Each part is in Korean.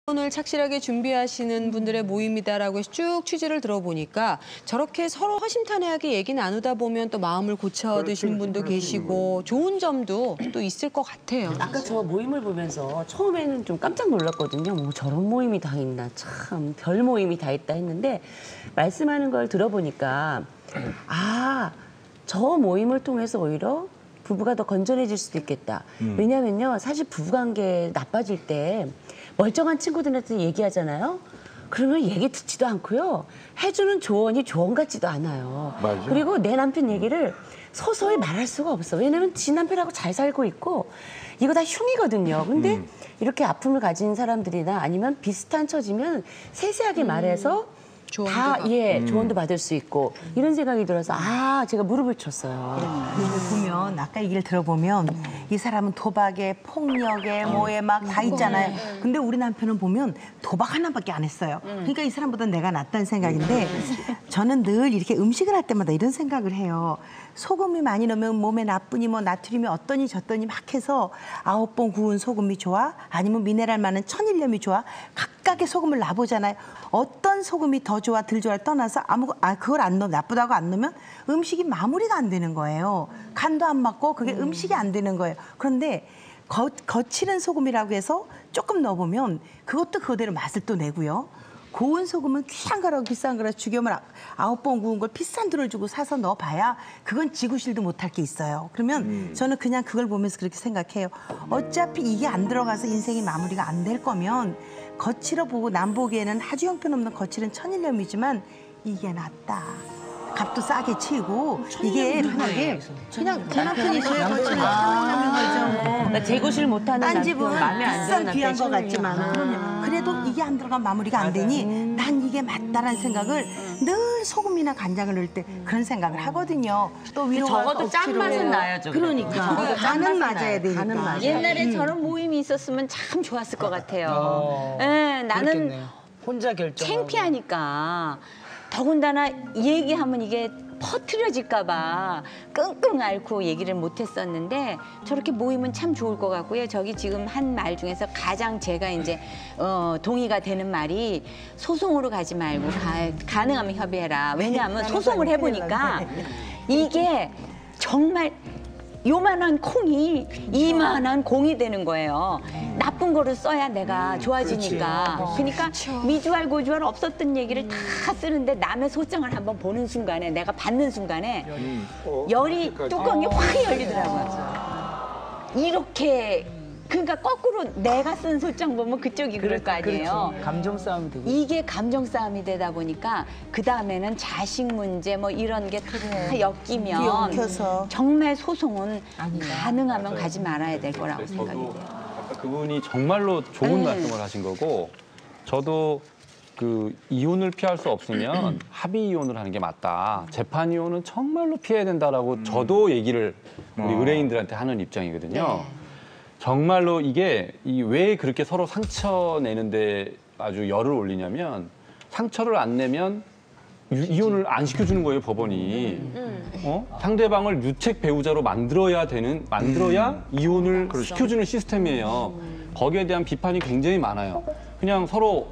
오늘 착실하게 준비하시는 분들의 모임이다라고 해서 쭉 취재를 들어보니까 저렇게 서로 허심탄회하게 얘기 나누다 보면 또 마음을 고쳐드시는 분도 계시고 좋은 점도 또 있을 것 같아요. 아까 저 모임을 보면서 처음에는 좀 깜짝 놀랐거든요. 뭐 저런 모임이 다 있나, 참 별 모임이 다 있다 했는데 말씀하는 걸 들어보니까 저 모임을 통해서 오히려 부부가 더 건전해질 수도 있겠다. 왜냐면요, 사실 부부관계 나빠질 때 멀쩡한 친구들한테 얘기하잖아요. 그러면 얘기 듣지도 않고요. 해주는 조언이 조언 같지도 않아요. 맞아. 그리고 내 남편 얘기를 서서히 말할 수가 없어. 왜냐면 지 남편하고 잘 살고 있고 이거 다 흉이거든요. 근데 이렇게 아픔을 가진 사람들이나 아니면 비슷한 처지면 세세하게 말해서 조언도 받을 수 있고 이런 생각이 들어서 제가 무릎을 쳤어요. 보면 아까 얘기를 들어보면 이 사람은 도박에 폭력에 뭐에 막 다 있잖아요. 근데 우리 남편은 보면 도박 하나밖에 안 했어요. 그러니까 이 사람보다 내가 낫다는 생각인데 저는 늘 이렇게 음식을 할 때마다 이런 생각을 해요. 소금이 많이 넣으면 몸에 나쁘니 뭐 나트륨이 어떠니 저떠니 막 해서 9번 구운 소금이 좋아? 아니면 미네랄 많은 천일염이 좋아? 각각의 소금을 놔보잖아요. 어떤 소금이 더 좋아 덜 좋아를 떠나서 그걸 안 넣어 나쁘다고 안 넣으면 음식이 마무리가 안 되는 거예요. 간도 안 맞고 그게 음식이 안 되는 거예요. 그런데 거칠은 소금이라고 해서 조금 넣어보면 그것도 그대로 맛을 또 내고요. 고운 소금은 귀한 거라고 비싼 거라고 죽여면 9번 구운 걸 비싼 돈을 주고 사서 넣어봐야 그건 지구실도 못할 게 있어요. 그러면 저는 그냥 그걸 보면서 그렇게 생각해요. 어차피 이게 안 들어가서 인생이 마무리가 안 될 거면 거칠어 보고 남 보기에는 아주 형편없는 거칠은 천일염이지만 이게 낫다. 값도 싸게 치고 이게 편하게 그냥 제 남편이 제일 거칠은 천일염인 거죠. 그러니까 재고실 못하는 딴 남편, 집은 마음에 안 드는 비싼 귀한 거 남편 같지만 그래도 이게 안 들어가면 마무리가 안 되니 난 이게 맞다라는 생각을 늘 소금이나 간장을 넣을 때 그런 생각을 하거든요. 또 위로가 적어도 짠맛은 나야죠. 그러니까 간은 맞아야 되니까. 옛날에 저런 모임이 있었으면 참 좋았을 것 같아요. 예, 나는 그렇겠네요. 혼자 결정. 창피하니까 더군다나 얘기하면 이게 퍼트려질까 봐 끙끙 앓고 얘기를 못 했었는데 저렇게 모이면 참 좋을 것 같고요. 저기 지금 한 말 중에서 가장 제가 이제 동의가 되는 말이 소송으로 가지 말고 가능하면 협의해라. 왜냐하면 소송을 해보니까 이게 정말 요만한 콩이 이만한 공이 되는 거예요. 나쁜 거를 써야 내가 좋아지니까. 그러니까 미주알 고주알 없었던 얘기를 다 쓰는데 남의 소장을 한번 보는 순간에 내가 받는 순간에 열이 뚜껑이 확 열리더라고요. 이렇게 그러니까 거꾸로 내가 쓴 소장 보면 그쪽이 그럴 거 아니에요. 그렇죠. 감정 싸움이 되고. 이게 감정 싸움이 되다 보니까 그 다음에는 자식 문제 뭐 이런 게 다 엮이면 엮여서. 정말 소송은 가능하면 가지 말아야 될 거라고 생각이 돼요. 아까 그분이 정말로 좋은 말씀을 하신 거고 저도 그 이혼을 피할 수 없으면 합의 이혼을 하는 게 맞다. 재판 이혼은 정말로 피해야 된다라고 저도 얘기를 우리 의뢰인들한테 하는 입장이거든요. 정말로 이게 왜 그렇게 서로 상처 내는데 아주 열을 올리냐면 상처를 안 내면 이혼을 안 시켜주는 거예요, 법원이. 상대방을 유책 배우자로 만들어야 이혼을 시켜주는 시스템이에요. 거기에 대한 비판이 굉장히 많아요. 그냥 서로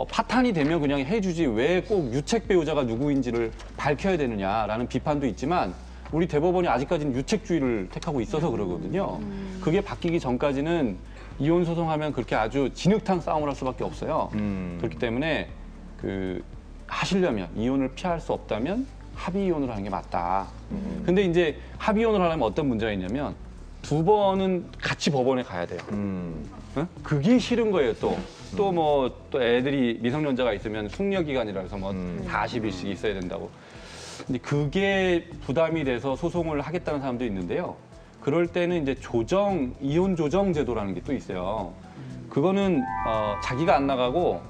파탄이 되면 그냥 해주지 왜 꼭 유책 배우자가 누구인지를 밝혀야 되느냐라는 비판도 있지만 우리 대법원이 아직까지는 유책주의를 택하고 있어서 그러거든요. 그게 바뀌기 전까지는 이혼 소송하면 그렇게 아주 진흙탕 싸움을 할 수밖에 없어요. 그렇기 때문에 하시려면 이혼을 피할 수 없다면 합의 이혼을 하는 게 맞다. 근데 이제 합의 이혼을 하려면 어떤 문제가 있냐면 두 번은 같이 법원에 가야 돼요. 응? 그게 싫은 거예요, 또. 또 애들이 미성년자가 있으면 숙려기간이라서 뭐 40일씩 있어야 된다고. 근데 그게 부담이 돼서 소송을 하겠다는 사람도 있는데요. 그럴 때는 이제 이혼 조정 제도라는 게 또 있어요. 그거는 자기가 안 나가고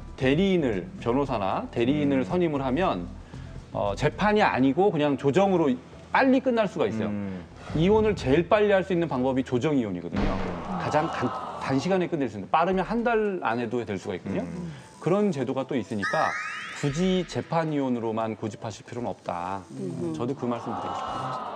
변호사나 대리인을 선임을 하면 재판이 아니고 그냥 조정으로 빨리 끝날 수가 있어요. 이혼을 제일 빨리 할 수 있는 방법이 조정 이혼이거든요. 가장 단시간에 끝낼 수 있는, 빠르면 한 달 안에도 될 수가 있거든요. 그런 제도가 또 있으니까 굳이 재판 이혼으로만 고집하실 필요는 없다. 저도 그 말씀 드리고 싶습니다.